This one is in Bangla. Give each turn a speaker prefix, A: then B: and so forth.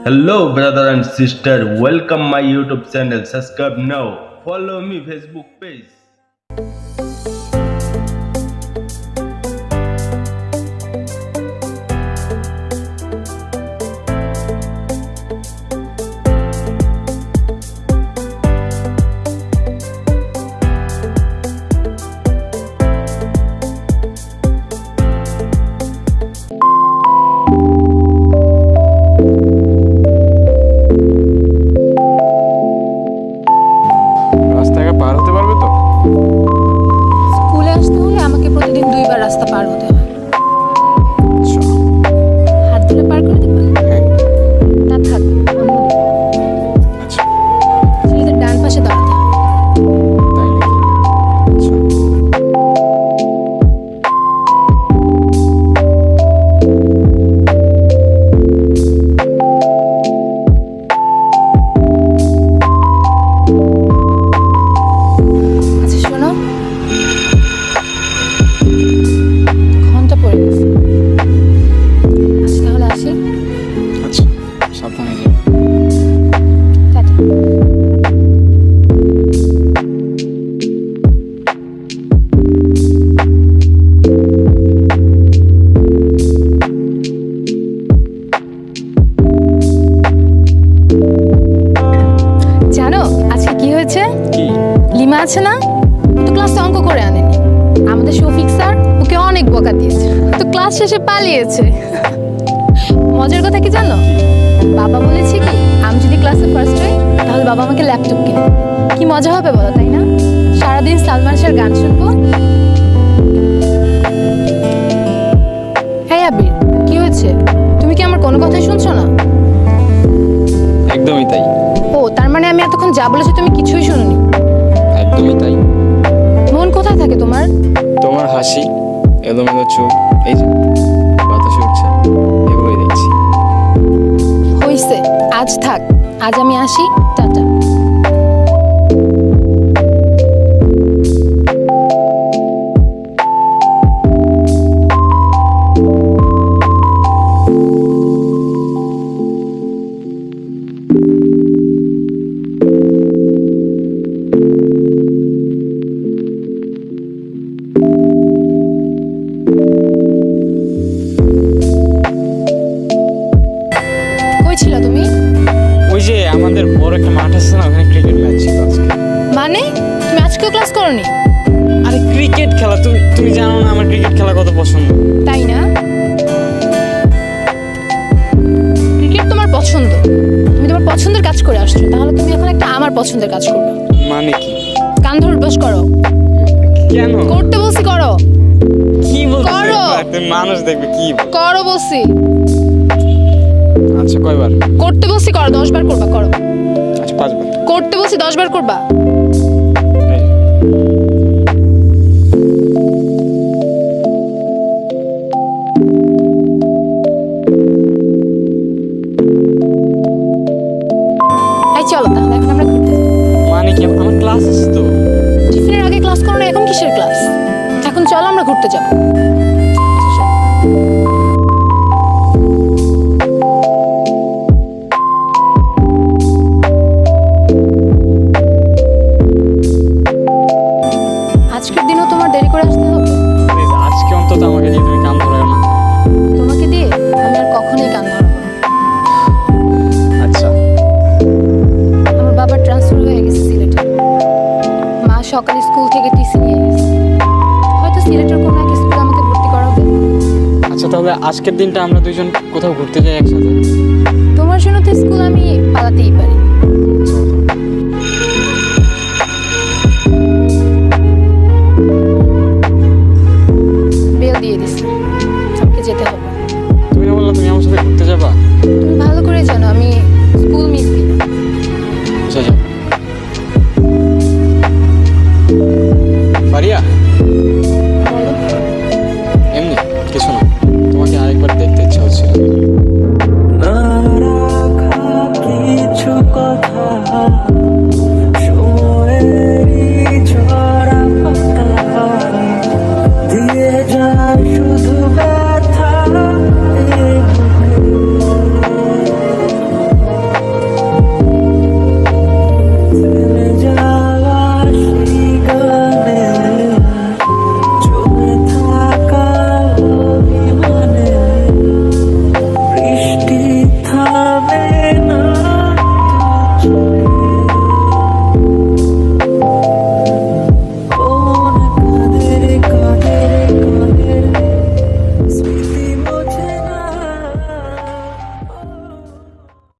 A: Hello, brother and sister. Welcome my YouTube channel. Subscribe now. Follow me Facebook page.
B: রাস্তাটা পার হতে পারবে তো?
C: স্কুলে আসতে হলে আমাকে প্রতিদিন 2বার রাস্তা পার হতে হয়।
B: আচ্ছা,
C: হাত ধরে পার করে দেবে?
B: হ্যাঁ,
C: তা থাক, অন্য
B: আচ্ছা,
C: ছেলেদের ডান পাশে দাঁড়াতে হয়।
B: তাই নাকি? আচ্ছা,
C: আচ্ছা শোনো, ঘন্টা পড়ে গেছে। আচ্ছা তাহলে আসি।
B: আচ্ছা, সাবধানে যাও।
C: টাটা। জানো আজকে কি হয়েছে?
B: কি?
C: লিমা আছে না, ও তো ক্লাসে অঙ্ক করে আনেনি। আমাদের শফিক স্যার ওকে অনেক বকা দিয়েছে, তো ক্লাস শেষে পালিয়েছে। মজার কথা কি জানো, বাবা বলেছে কি আমি যদি ক্লাসে ফার্স্ট হই তাহলে বাবা আমাকে ল্যাপটপ কিনে দেবে। কি মজা হবে বলো, তাই না? সারাদিন সালমান শাহর গান শুনবো। হ্যাঁ আবির, কি হয়েছে? তুমি কি আমার কোনো কথাই শুনছো না?
B: একদমই তাই,
C: ও তার মানে আমি এতক্ষণ যা বলেছি তুমি কিছুই শুনোনি।
B: একদমই তাই।
C: মন কোথায় থাকে তোমার?
B: তোমার হাসি, এলোমেলো চোখ, এই যে বাতাসে উঠছে, এগুলোই দেখছি।
C: হইছে, আজ থাক, আজ আমি আসি, টাটা। কই ছিল তুমি?
B: ওই যে আমাদের বড় একটা মাঠ আছে না, ওখানে ক্রিকেট ম্যাচ ছিল আজকে।
C: মানে তুমি আজকেও ক্লাস করোনি?
B: আরে ক্রিকেট খেলা, তুমি জানো না আমার ক্রিকেট খেলা কত পছন্দ।
C: তাই না? ক্রিকেট তোমার পছন্দ, তুমি তোমার পছন্দের কাজ করে আসছো, তাহলে তুমি এখন একটা আমার পছন্দের কাজ করবে।
B: মানে কি?
C: কান ধরে বস করো।
B: কেন?
C: করতে বলছি করো।
B: কি বলছো?
C: করো।
B: তুমি মানুষ দেখবে কি
C: করো বলছি।
B: আচ্ছা, কয়বার?
C: করতে বলছি করো, 10 বার করবা, করো।
B: আচ্ছা, 5বার।
C: করতে বলছি 10 বার করবা।
B: এই,
C: এই চলো তাহলে এখন আমরা ঘুরতে যাই।
B: মানে কি? আমার ক্লাস আছে তো।
C: টিফিনের আগে ক্লাস করো না, এখন কিসের ক্লাস? এখন চলো আমরা ঘুরতে যাবো।
B: আচ্ছা, চল।
C: আজকের দিনও তোমার দেরি করে আসতে হবে?
B: প্লিজ আজকে অন্তত আমাকে নিয়ে তুমি কান ধরো না।
C: তোমাকে দিয়ে আমি আর কখনোই কান ধরবো না।
B: আচ্ছা,
C: আমার বাবার ট্রান্সফার হয়ে গেছে সিলেটে। মা সকালে স্কুল থেকে টিসি নিয়ে গেছে, হয়তো সিলেটের কোনো এক স্কুলে আমাকে ভর্তি করাবে।
B: আচ্ছা, তাহলে আজকের দিনটা আমরা দুইজন কোথাও ঘুরতে যাই একসাথে।
C: তোমার জন্য তো স্কুল আমি পালাতেই পারি,